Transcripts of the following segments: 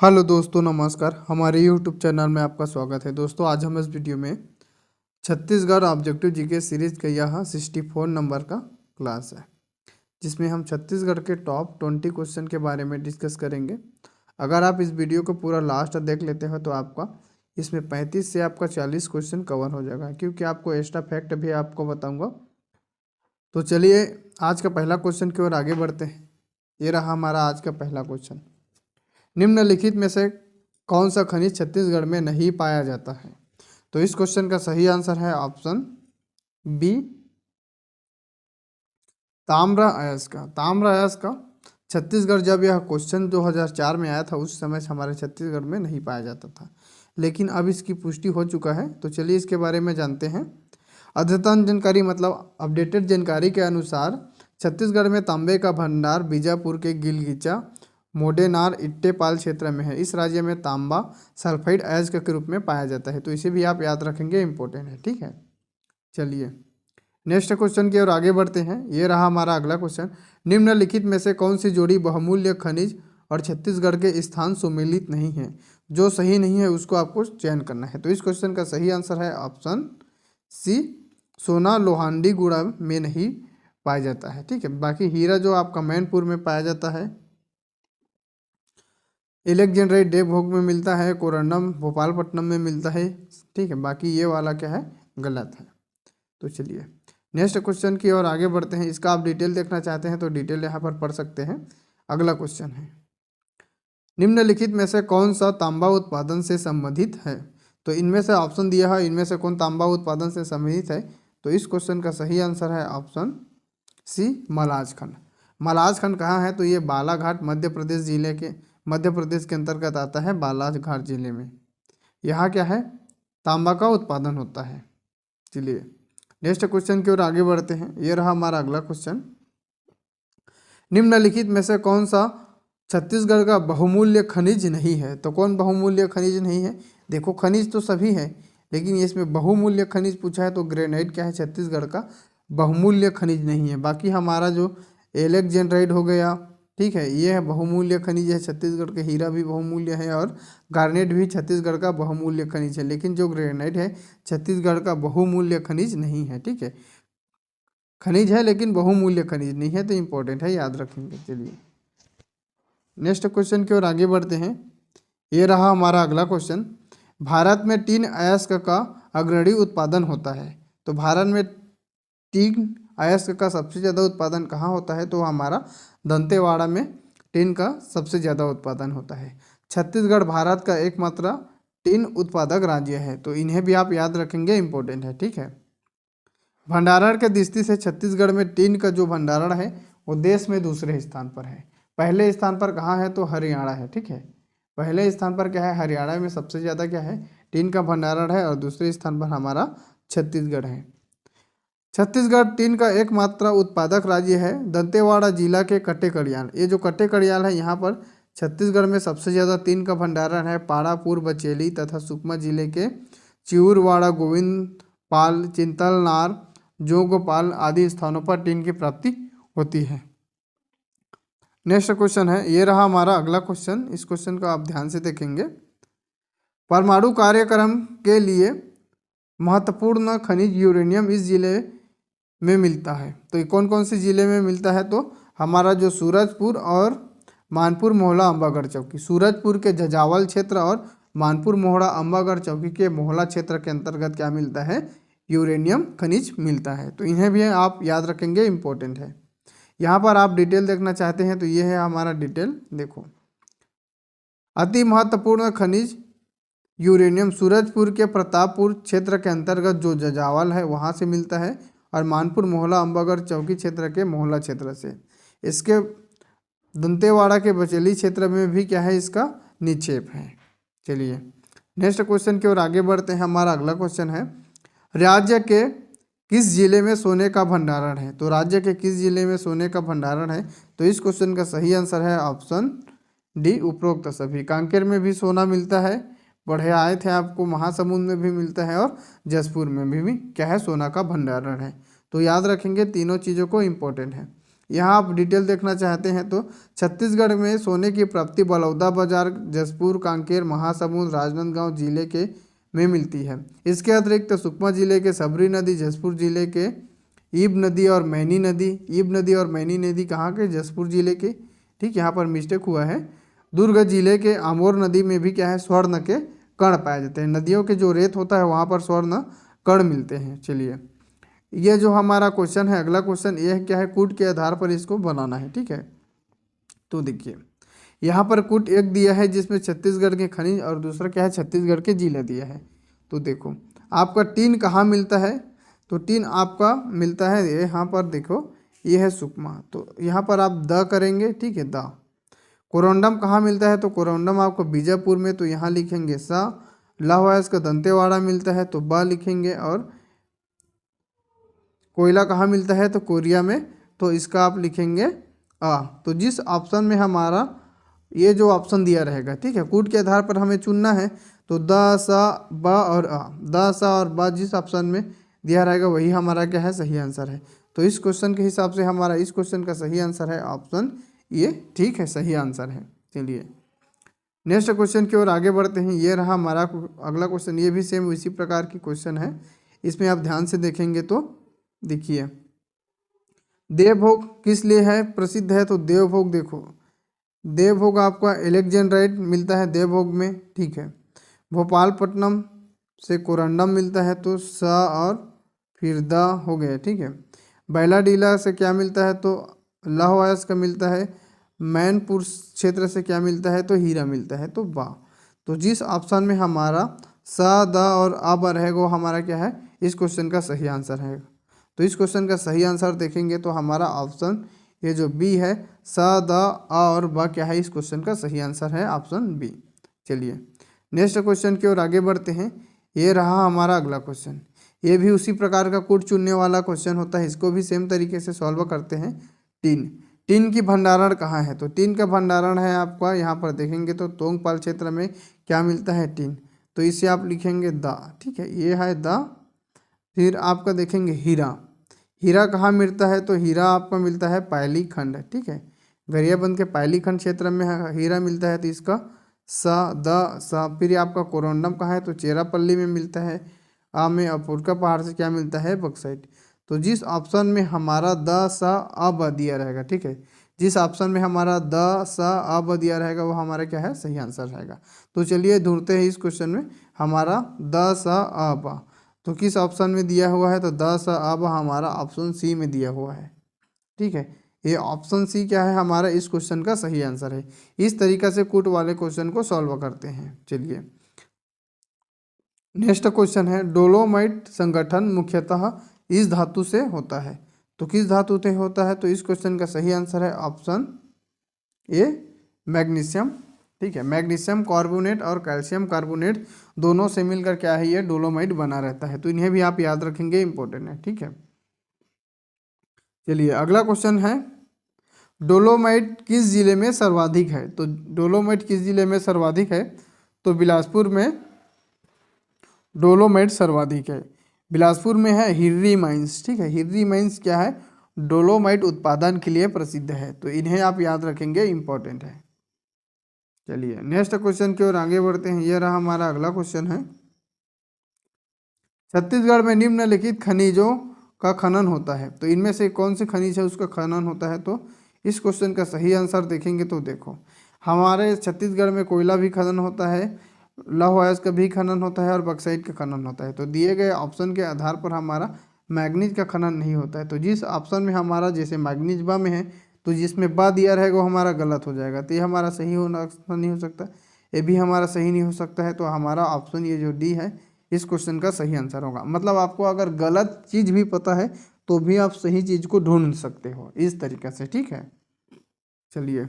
Hello दोस्तों, नमस्कार। हमारे यूट्यूब चैनल में आपका स्वागत है। दोस्तों, आज हम इस वीडियो में छत्तीसगढ़ ऑब्जेक्टिव जीके सीरीज का यह 64 नंबर का क्लास है, जिसमें हम छत्तीसगढ़ के टॉप 20 क्वेश्चन के बारे में डिस्कस करेंगे। अगर आप इस वीडियो को पूरा लास्ट देख लेते हो तो आपका इसमें 35 से आपका 40 क्वेश्चन कवर हो जाएगा, क्योंकि आपको एक्स्ट्रा फैक्ट भी आपको बताऊँगा। तो चलिए आज का पहला क्वेश्चन की ओर आगे बढ़ते हैं। ये रहा हमारा आज का पहला क्वेश्चन। निम्नलिखित में से कौन सा खनिज छत्तीसगढ़ में नहीं पाया जाता है? तो इस क्वेश्चन का सही आंसर है ऑप्शन बी, ताम्र अयस्क। ताम्र अयस्क छत्तीसगढ़, जब यह क्वेश्चन 2004 में आया था उस समय हमारे छत्तीसगढ़ में नहीं पाया जाता था, लेकिन अब इसकी पुष्टि हो चुका है। तो चलिए इसके बारे में जानते हैं। अद्यतन जानकारी मतलब अपडेटेड जानकारी के अनुसार छत्तीसगढ़ में तांबे का भंडार बीजापुर के गिलगिचा मोडेनार इट्टेपाल क्षेत्र में है। इस राज्य में तांबा सल्फाइड अयस्क के रूप में पाया जाता है। तो इसे भी आप याद रखेंगे, इंपॉर्टेंट है। ठीक है, चलिए नेक्स्ट क्वेश्चन की ओर आगे बढ़ते हैं। ये रहा हमारा अगला क्वेश्चन। निम्नलिखित में से कौन सी जोड़ी बहुमूल्य खनिज और छत्तीसगढ़ के स्थान सुमेलित नहीं है? जो सही नहीं है उसको आपको चयन करना है। तो इस क्वेश्चन का सही आंसर है ऑप्शन सी, सोना लोहांडी गुड़ा में नहीं पाया जाता है। ठीक है, बाकी हीरा जो आपका मैनपुर में पाया जाता है, एलेक्जेंड्राइट देवभोग में मिलता है, कोरंडम भोपालपट्टनम में मिलता है। ठीक है, बाकी ये वाला क्या है, गलत है। तो चलिए नेक्स्ट क्वेश्चन की ओर आगे बढ़ते हैं। इसका आप डिटेल देखना चाहते हैं तो डिटेल यहाँ पर पढ़ सकते हैं। अगला क्वेश्चन है, निम्नलिखित में से कौन सा तांबा उत्पादन से संबंधित है? तो इनमें से ऑप्शन दिया है, इनमें से कौन तांबा उत्पादन से संबंधित है? तो इस क्वेश्चन का सही आंसर है ऑप्शन सी, मलाजखंड। मलाजखंड कहाँ है? तो ये बालाघाट मध्य प्रदेश के अंतर्गत आता है। बालाघाट जिले में यहाँ क्या है, तांबा का उत्पादन होता है। चलिए नेक्स्ट क्वेश्चन की ओर आगे बढ़ते हैं। ये रहा हमारा अगला क्वेश्चन। निम्नलिखित में से कौन सा छत्तीसगढ़ का बहुमूल्य खनिज नहीं है? तो कौन बहुमूल्य खनिज नहीं है? देखो, खनिज तो सभी है, लेकिन इसमें बहुमूल्य खनिज पूछा है तो ग्रेनाइट क्या है, छत्तीसगढ़ का बहुमूल्य खनिज नहीं है। बाकी हमारा जो एलेक्जेंड्राइट हो गया, ठीक है, ये है बहुमूल्य खनिज है। छत्तीसगढ़ के हीरा भी बहुमूल्य है और गार्नेट भी छत्तीसगढ़ का बहुमूल्य खनिज है, लेकिन जो ग्रेनाइट है छत्तीसगढ़ का बहुमूल्य खनिज नहीं है। ठीक है, खनिज है लेकिन बहुमूल्य खनिज नहीं है, तो इम्पोर्टेंट है, याद रखेंगे। चलिए नेक्स्ट क्वेश्चन की ओर आगे बढ़ते हैं। ये रहा हमारा अगला क्वेश्चन। भारत में टीन अयस्क का अग्रणी उत्पादन होता है। तो भारत में टीन अयस्क का सबसे ज़्यादा उत्पादन कहाँ होता है? तो हमारा दंतेवाड़ा में टीन का सबसे ज़्यादा उत्पादन होता है। छत्तीसगढ़ भारत का एकमात्र टीन उत्पादक राज्य है, तो इन्हें भी आप याद रखेंगे, इंपॉर्टेंट है। ठीक है, भंडारण के दृष्टि से छत्तीसगढ़ में टीन का जो भंडारण है वो देश में दूसरे स्थान पर है। पहले स्थान पर कहाँ है? तो हरियाणा है। ठीक है, पहले स्थान पर क्या है, हरियाणा में सबसे ज़्यादा क्या है, टीन का भंडारण है, और दूसरे स्थान पर हमारा छत्तीसगढ़ है। छत्तीसगढ़ टीन का एकमात्र उत्पादक राज्य है। दंतेवाड़ा जिला के कटेकड़ियाल, ये जो कटेकड़ियाल है यहाँ पर छत्तीसगढ़ में सबसे ज़्यादा टीन का भंडारण है। पाड़ापुर, बचेली तथा सुकमा जिले के चिऊरवाड़ा, गोविंद पाल, चिंतलनार, जोगपाल आदि स्थानों पर टीन की प्राप्ति होती है। नेक्स्ट क्वेश्चन है, ये रहा हमारा अगला क्वेश्चन। इस क्वेश्चन को आप ध्यान से देखेंगे। परमाणु कार्यक्रम के लिए महत्वपूर्ण खनिज यूरेनियम इस जिले में मिलता है। तो ये कौन कौन से जिले में मिलता है? तो हमारा जो सूरजपुर और मानपुर मोहला अंबागढ़ चौकी, सूरजपुर के जजावल क्षेत्र और मानपुर मोहड़ा अंबागढ़ चौकी के मोहला क्षेत्र के अंतर्गत क्या मिलता है, यूरेनियम खनिज मिलता है। तो इन्हें भी आप याद रखेंगे, इंपॉर्टेंट है। यहाँ पर आप डिटेल देखना चाहते हैं तो ये है हमारा डिटेल। देखो, अति महत्वपूर्ण खनिज यूरेनियम सूरजपुर के प्रतापपुर क्षेत्र के अंतर्गत जो जजावल है वहाँ से मिलता है, और मानपुर मोहला अंबागढ़ चौकी क्षेत्र के मोहला क्षेत्र से। इसके दंतेवाड़ा के बचेली क्षेत्र में भी क्या है, इसका निक्षेप है। चलिए नेक्स्ट क्वेश्चन की ओर आगे बढ़ते हैं। हमारा अगला क्वेश्चन है, राज्य के किस जिले में सोने का भंडारण है? तो राज्य के किस जिले में सोने का भंडारण है? तो इस क्वेश्चन का सही आंसर है ऑप्शन डी, उपरोक्त सभी। कांकेर में भी सोना मिलता है, पढ़े आए थे आपको, महासमुंद में भी मिलता है, और जसपुर में भी क्या है, सोना का भंडारण है। तो याद रखेंगे तीनों चीज़ों को, इम्पोर्टेंट है। यहाँ आप डिटेल देखना चाहते हैं तो छत्तीसगढ़ में सोने की प्राप्ति बलौदाबाजार, जशपुर, कांकेर, महासमुंद, राजनांदगांव जिले के में मिलती है। इसके अतिरिक्त सुकमा जिले के सबरी नदी, जशपुर जिले के ईब नदी और मैनी नदी, ईब नदी और मैनी नदी कहाँ के, जशपुर जिले के, ठीक, यहाँ पर मिस्टेक हुआ है। दुर्ग जिले के आमोर नदी में भी क्या है, स्वर्ण के कण पाए जाते हैं। नदियों के जो रेत होता है वहाँ पर स्वर्ण कण मिलते हैं। चलिए, ये जो हमारा क्वेश्चन है, अगला क्वेश्चन ये क्या है, कूट के आधार पर इसको बनाना है, ठीक है। तो देखिए यहाँ पर कूट एक दिया है जिसमें छत्तीसगढ़ के खनिज और दूसरा क्या है, छत्तीसगढ़ के जिले दिया है। तो देखो आपका टीन कहाँ मिलता है, तो टीन आपका मिलता है यहाँ पर, देखो ये है सुकमा, तो यहाँ पर आप द करेंगे, ठीक है, द। कोरंडम कहाँ मिलता है, तो कोरंडम आपको बीजापुर में, तो यहाँ लिखेंगे सा। लाहौल का दंतेवाड़ा मिलता है तो बा लिखेंगे। और कोयला कहाँ मिलता है, तो कोरिया में, तो इसका आप लिखेंगे आ। तो जिस ऑप्शन में हमारा ये जो ऑप्शन दिया रहेगा, ठीक है, कूट के आधार पर हमें चुनना है, तो द, सा, बा और आ, द, सा और बा जिस ऑप्शन में दिया रहेगा वही हमारा क्या है, सही आंसर है। तो इस क्वेश्चन के हिसाब से हमारा इस क्वेश्चन का सही आंसर है ऑप्शन ये, ठीक है, सही आंसर है। चलिए नेक्स्ट क्वेश्चन की ओर आगे बढ़ते हैं। ये रहा हमारा अगला क्वेश्चन, ये भी सेम इसी प्रकार की क्वेश्चन है। इसमें आप ध्यान से देखेंगे तो देखिए, देवभोग किस लिए है प्रसिद्ध है, तो देवभोग, देखो देवभोग आपका एलेक्जेंड्राइट मिलता है देवभोग में, ठीक है। भोपालपट्टनम से कोरंडम मिलता है, तो सा और फिर द हो गया, ठीक है। बैलाडीला से क्या मिलता है, तो लाहौल का मिलता है। मैनपुर क्षेत्र से क्या मिलता है, तो हीरा मिलता है, तो बा। तो जिस ऑप्शन में हमारा सा, द और अब रहेगा वो हमारा क्या है, इस क्वेश्चन का सही आंसर है। तो इस क्वेश्चन का सही आंसर देखेंगे तो हमारा ऑप्शन ये जो बी है, सा, द, आ और ब क्या है, इस क्वेश्चन का सही आंसर है ऑप्शन बी। चलिए नेक्स्ट क्वेश्चन की ओर आगे बढ़ते हैं। ये रहा हमारा अगला क्वेश्चन, ये भी उसी प्रकार का कूट चुनने वाला क्वेश्चन होता है। इसको भी सेम तरीके से सॉल्व करते हैं। टीन, टीन की भंडारण कहाँ है, तो टीन का भंडारण है आपका यहाँ पर देखेंगे तो तोंगपाल क्षेत्र में क्या मिलता है, टीन, तो इसे आप लिखेंगे द, ठीक है, ये है द। फिर आपका देखेंगे हीरा, हीरा कहाँ मिलता है, तो हीरा आपका मिलता है पायली खंड, ठीक है, गरियाबंद के पायली खंड क्षेत्र में हीरा मिलता है, तो इसका सा, द, सा। फिर आपका कोरंडम कहाँ है, तो चेरापल्ली में मिलता है। आ में अपुरका पहाड़ से क्या मिलता है, बक्साइट। तो जिस ऑप्शन में हमारा द, सा, अब दिया रहेगा, ठीक है, जिस ऑप्शन में हमारा द, सा, अब दिया रहेगा वो हमारा क्या है, सही आंसर रहेगा। तो चलिए ढूंढते हैं इस क्वेश्चन में हमारा द, सा, अब, तो किस ऑप्शन में दिया हुआ है, तो द, सा, अब हमारा ऑप्शन सी में दिया हुआ है, ठीक है। ये ऑप्शन सी क्या है हमारा इस क्वेश्चन का सही आंसर है। इस तरीका से कूट वाले क्वेश्चन को सॉल्व करते हैं। चलिए नेक्स्ट क्वेश्चन है, डोलोमाइट संगठन मुख्यतः इस धातु से होता है, तो किस धातु से होता है, तो इस क्वेश्चन का सही आंसर है ऑप्शन ए, मैग्नीशियम, ठीक है। मैग्नीशियम कार्बोनेट और कैल्शियम कार्बोनेट दोनों से मिलकर क्या है, ये डोलोमाइट बना रहता है। तो इन्हें भी आप याद रखेंगे, इंपॉर्टेंट है, ठीक है। चलिए अगला क्वेश्चन है, डोलोमाइट किस जिले में सर्वाधिक है, तो डोलोमाइट किस जिले में सर्वाधिक है, तो बिलासपुर में डोलोमाइट सर्वाधिक है। बिलासपुर में है हिर्री माइंस, ठीक है, हिर्री माइंस क्या है, डोलोमाइट उत्पादन के लिए प्रसिद्ध है। तो इन्हें आप याद रखेंगे, इंपॉर्टेंट है। चलिए नेक्स्ट क्वेश्चन की ओर आगे बढ़ते हैं। यह रहा हमारा अगला क्वेश्चन है, छत्तीसगढ़ में निम्नलिखित खनिजों का खनन होता है, तो इनमें से कौन से खनिज है उसका खनन होता है, तो इस क्वेश्चन का सही आंसर देखेंगे तो देखो हमारे छत्तीसगढ़ में कोयला भी खनन होता है, लौह अयस्क का भी खनन होता है और बक्साइट का खनन होता है। तो दिए गए ऑप्शन के आधार पर हमारा मैग्नीज का खनन नहीं होता है। तो जिस ऑप्शन में हमारा जैसे मैग्नीज बा में है, तो जिसमें बा दिया रहेगा वो हमारा गलत हो जाएगा, तो ये हमारा सही होना नहीं हो सकता, ये भी हमारा सही नहीं हो सकता है। तो हमारा ऑप्शन ये जो डी है इस क्वेश्चन का सही आंसर होगा। मतलब आपको अगर गलत चीज़ भी पता है तो भी आप सही चीज़ को ढूंढ सकते हो इस तरीके से, ठीक है। चलिए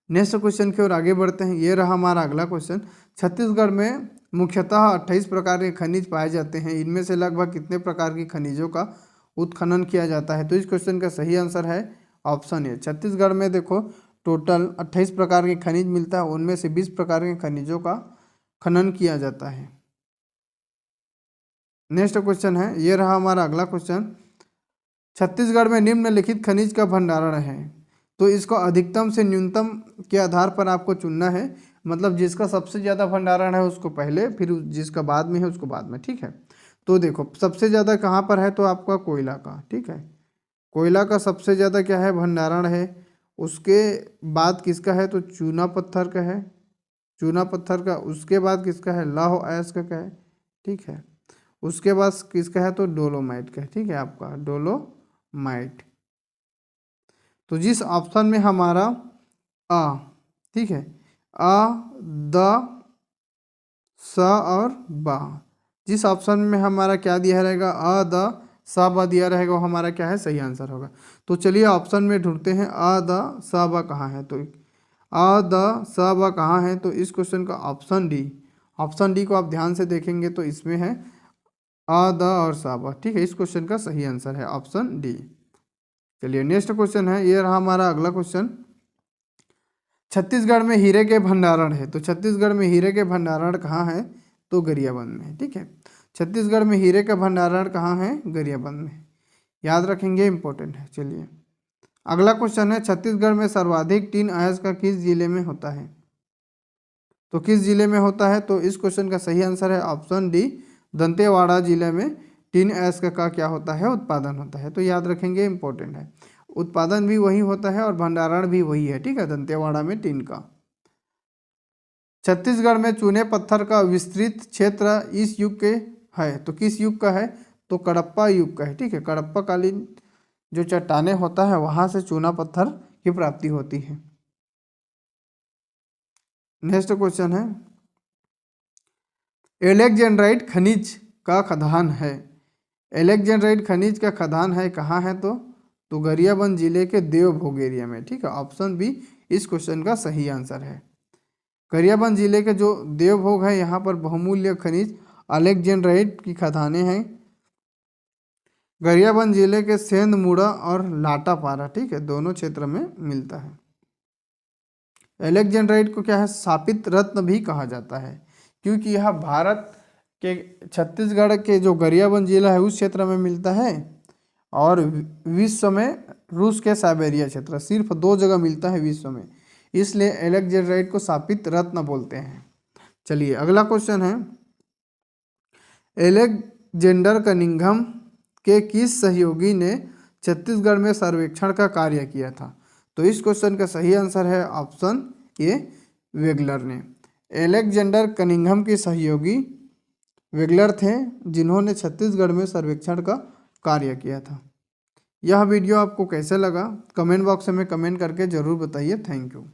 नेक्स्ट क्वेश्चन की ओर आगे बढ़ते हैं। ये रहा हमारा अगला क्वेश्चन, छत्तीसगढ़ में मुख्यतः 28 प्रकार के खनिज पाए जाते हैं, इनमें से लगभग कितने प्रकार की खनिजों का उत्खनन किया जाता है, तो इस क्वेश्चन का सही आंसर है ऑप्शन ए। छत्तीसगढ़ में देखो टोटल 28 प्रकार के खनिज मिलता है, उनमें से 20 प्रकार के खनिजों का खनन किया जाता है। नेक्स्ट क्वेश्चन है, ये रहा हमारा अगला क्वेश्चन, छत्तीसगढ़ में निम्नलिखित खनिज का भंडारण है, तो इसको अधिकतम से न्यूनतम के आधार पर आपको चुनना है। मतलब जिसका सबसे ज़्यादा भंडारण है उसको पहले, फिर जिसका बाद में है उसको बाद में, ठीक है। तो देखो सबसे ज़्यादा कहाँ पर है, तो आपका कोयला का, ठीक है। कोयला का सबसे ज़्यादा क्या है, भंडारण है। उसके बाद किसका है, तो चूना पत्थर का है, चूना पत्थर का। उसके बाद किसका है, लौह अयस्क का है, ठीक है। उसके बाद किसका है, तो डोलोमाइट का है, ठीक है, आपका डोलोमाइट। तो जिस ऑप्शन में हमारा आ, ठीक है, आ, द, स और बा, जिस ऑप्शन में हमारा क्या दिया रहेगा, अ, द, स, ब दिया रहेगा, वो हमारा क्या है, सही आंसर होगा। तो चलिए ऑप्शन में ढूंढते हैं, अ, द, स, ब कहाँ है। तो अ, द, स, ब कहाँ है, तो इस क्वेश्चन का ऑप्शन डी, ऑप्शन डी को आप ध्यान से देखेंगे तो इसमें है अ, द और स, ब, ठीक है। इस क्वेश्चन का सही आंसर है ऑप्शन डी। चलिए नेक्स्ट क्वेश्चन है, ये रहा हमारा अगला क्वेश्चन। छत्तीसगढ़ में हीरे के भंडारण है, तो छत्तीसगढ़ में हीरे के भंडारण कहाँ है, तो गरियाबंद में, ठीक है। छत्तीसगढ़ में हीरे का भंडारण कहाँ है, गरियाबंद में, याद रखेंगे, इंपॉर्टेंट है। चलिए अगला क्वेश्चन है, छत्तीसगढ़ में सर्वाधिक टिन अयस्क का किस जिले में होता है, तो किस जिले में होता है। तो इस क्वेश्चन का सही आंसर है ऑप्शन डी, दंतेवाड़ा जिले में टिन अयस्क का क्या होता है, उत्पादन होता है। तो याद रखेंगे, इंपॉर्टेंट है, उत्पादन भी वही होता है और भंडारण भी वही है, ठीक है, दंतेवाड़ा में टिन का। छत्तीसगढ़ में चूने पत्थर का विस्तृत क्षेत्र इस युग के है, तो किस युग का है, तो कडप्पा युग का है, ठीक है। कडप्पा कालीन जो चट्टानें होता है वहां से चूना पत्थर की प्राप्ति होती है। नेक्स्ट क्वेश्चन है, एलेक्जेंड्राइट खनिज का खदान है, एलेक्जेंड्राइट खनिज का खदान है कहाँ है, तो गरियाबंद जिले के देवभोग एरिया में, ठीक है। ऑप्शन बी इस क्वेश्चन का सही आंसर है। गरियाबंद जिले के जो देवभोग है यहाँ पर बहुमूल्य खनिज एलेक्जेंड्राइट की खदानें हैं। गरियाबंद जिले के सेंधमुड़ा और लाटापारा, ठीक है, दोनों क्षेत्र में मिलता है। एलेक्जेंड्राइट को क्या है, स्थापित रत्न भी कहा जाता है, क्योंकि यह भारत के छत्तीसगढ़ के जो गरियाबंद जिला है उस क्षेत्र में मिलता है, और विश्व में रूस के साइबेरिया क्षेत्र, सिर्फ 2 जगह मिलता है विश्व में, इसलिए एलेक्जेंड्राइट को स्थापित रत्न बोलते हैं। चलिए अगला क्वेश्चन है, एलेक्जेंडर कनिंघम के किस सहयोगी ने छत्तीसगढ़ में सर्वेक्षण का कार्य किया था, तो इस क्वेश्चन का सही आंसर है ऑप्शन ए, वेगलर ने। एलेक्जेंडर कनिंघम के सहयोगी वेगलर थे, जिन्होंने छत्तीसगढ़ में सर्वेक्षण का कार्य किया था। यह वीडियो आपको कैसे लगा, कमेंट बॉक्स में कमेंट करके ज़रूर बताइए। Thank you.